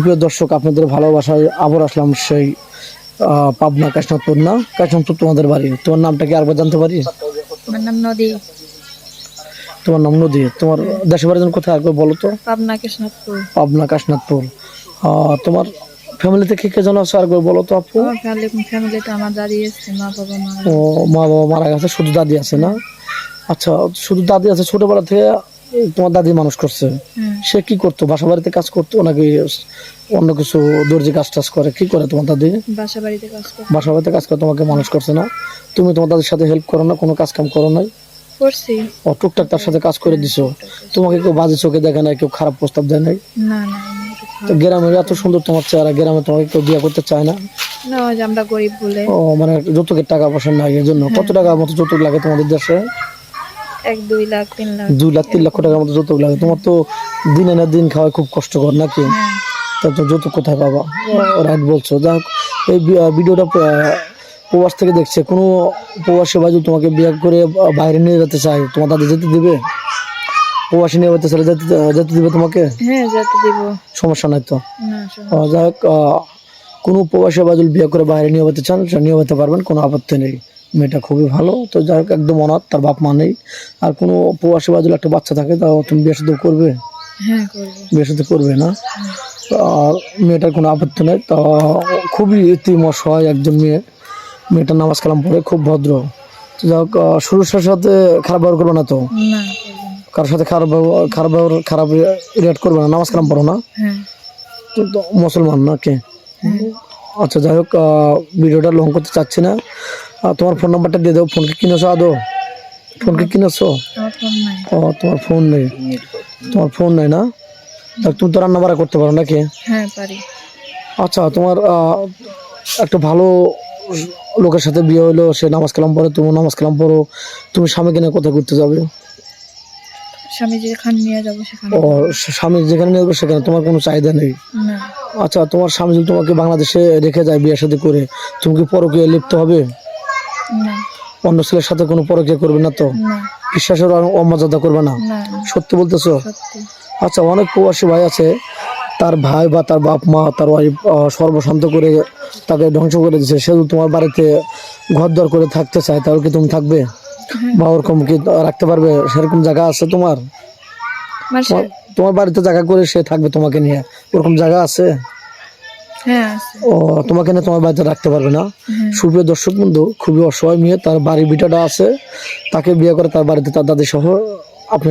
প্রিয় দর্শক, আপনাদের ভালোবাসায় আবার আসলাম সেই পাবনা কাশনাথপুর। না কাশনাথপুর তোমাদের বাড়ি? তোমার নামটা কি আরেকবার জানতে পারি? আমার নাম নদী। তোমার নাম নদী। তোমার দেশের বাড়ি যেন কোথায় একবার বলো তো? পাবনা কৃষ্ণপুর। পাবনা কাশনাথপুর। তোমার ফ্যামিলিতে কে কে জন আছে আরেকবার বলো তো আপু? আমার ফ্যামিলিতে আমার দাদি আছে, মা বাবা মারা ও, গেছে। মা বাবা মারা গেছে, শুধু দাদি আছে না? আচ্ছা, শুধু দাদি আছে। ছোটবেলা থেকে তোমার দাদি মানুষ করছে। হ্যাঁ, সে কি করতো? বাসা বাড়িতে কাজ করতো নাকি অন্য কিছু দর্জি কাজ টাজ করে? কি করে তোমার দাদি? বাসা বাড়িতে কাজ করে। বাসা বাড়িতে কাজ করে তোমাকে মানুষ করছে না? তুমি তোমার দাদির সাথে হেল্প করো না? কোনো কাজ কাম করো নাই? করছি। ও, টুকটাক তার সাথে কাজ করে দিছো। তোমাকে কেউ বাজে চোখে দেখে নাই? কেউ খারাপ প্রস্তাব দেয় নাই? না না, আমি একটু তো গ্রামে এত সুন্দর তোমার চেহারা, গ্রামে তোমাকে কেউ বিয়ে করতে চায় না? না, ওই যে আমরা গরিব বলে। ও, মানে যৌতুকের টাকা পয়সা নাই এই জন্য? কত টাকার মতো যৌতুক লাগে তোমাদের দেশে? 1-2 লাখ 3 লাখ। 2 লাখ 3 লক্ষ টাকার মতো যৌতুক লাগে। তোমার তো দিনে না দিন খাওয়া খুব কষ্টকর নাকি? হ্যাঁ, তা তো যৌতুক কোথায় পাবা? রাইট বলছো। যাই হোক, এই ভিডিওটা প্রবাস থেকে দেখছে কোনো প্রবাসী ভাই যদি তোমাকে বিয়ে করে বাইরে নিয়ে যেতে চায়, তোমার দাদি যেতে দিবে? প্রবাসী নিয়ে যেতে চাইলে যেতে যেতে দিবে তোমাকে? হ্যাঁ যেতে দিব। সমস্যা নাই তো? না যাই হোক, কোনো প্রবাসী ভাই যদি বিয়ে করে বাইরে নিয়ে যেতে চান, সেটা নিয়ে যেতে পারবেন, কোনো আপত্তি নেই। মেয়েটা খুবই ভালো। তো যাই হোক, একদম অনাথ, তার বাপ মা নেই। আর কোনো প্রবাসী ভাই যদি একটা বাচ্চা থাকে, তাও তুমি বিয়ে সাথে করবে? হ্যাঁ করব। বিয়ে সাথে করবে না? আর মেয়েটার কোনো আপত্তি নেই। তা খুবই ইতিম অসহায় একজন মেয়ে। মেয়েটার নামাজ কালাম পড়ে, খুব ভদ্র। তো যাই হোক, শুরুর সাথে খারাপ ব্যবহার করবে না তো? না করব না। কারোর সাথে খারাপ রিয়েক্ট করবে না? নামাজ কালাম পড়ো না? হ্যাঁ তুমি তো মুসলমান নাকি? হ্যাঁ। আচ্ছা, যাই হোক, ভিডিওটা লং করতে চাচ্ছি না। তোমার ফোন নাম্বারটা দিয়ে দেবো। ফোন কি কিনেছো আদৌ? ফোন কি কিনেছো? আমার ফোন নাই। তোমার ফোন নেই? তোমার ফোন নেই না? তা তুমি তো রান্না বাড়া করতে পারো নাকি? হ্যাঁ পারি। আচ্ছা, তোমার একটা ভালো লোকের সাথে বিয়ে হলো, সে নামাজ কালাম পড়ে, তুমি নামাজ কালাম পড়ো, তুমি স্বামীকে নিয়ে কোথায় ঘুরতে যাবে? স্বামী যেখানে নিয়ে যাবো সেখানে। ও, স্বামী যেখানে নিয়ে যাবে সেখানে তোমার কোনো চাহিদা নেই? না আচ্ছা, তোমার স্বামী যদি তোমাকে বাংলাদেশে রেখে যায় বিয়ে শাদী করে, তুমি কি পরকীয়ায় লিপ্ত হবে? না অন্য ছেলের সাথে কোনো পরকীয়া করবে না তো? না বিশ্বাসের অমর্যাদা করবে না? না। সত্যি বলতেছো? সত্যি। আচ্ছা, অনেক প্রবাসী ভাই আছে, তার ভাই বা তার বাপ মা তার ওয়াইফ সর্বশান্ত করে তাকে ধ্বংস করে দিচ্ছে। সে যদি তোমার বাড়িতে ঘর দর করে থাকতে চায়, তাহলে কি তুমি থাকবে? বা ওরকম কি রাখতে পারবে? সেরকম জায়গা আছে তোমার? তোমার বাড়িতে জায়গা করে সে থাকবে তোমাকে নিয়ে, ওরকম জায়গা আছে? হ্যাঁ আছে। ও, তোমাকে নিয়ে তোমার বাড়িতে রাখতে পারবে না? সুপ্রিয় দর্শক বন্ধু, খুবই অসহায় মেয়ে, তার বাড়ি ভিটাটা আছে, তাকে বিয়ে করে তার বাড়িতে তার দাদি সহ আপনি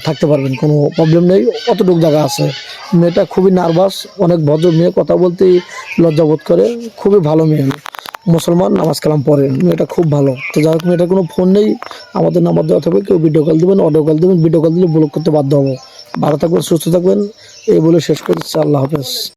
থাকতে পারবেন, কোনো প্রবলেম নেই। অতটুকু জায়গা আছে। মেয়েটা খুবই নার্ভাস, অনেক ভদ্র মেয়ে, কথা বলতেই লজ্জাবোধ করে। খুবই ভালো মেয়ে, মুসলমান, নামাজ কালাম পড়ে। মেয়েটা খুব ভালো। তো যাই হোক, মেয়েটার কোনো ফোন নেই। আমাদের নাম্বার দেওয়া থাকবে, কেউ ভিডিও কল দেবেন, অডিও কল দেবেন। ভিডিও কল দিলে ব্লক করতে বাধ্য হবো। ভালো থাকবেন, সুস্থ থাকবেন, এই বলে শেষ করছি। আল্লাহ হাফেজ।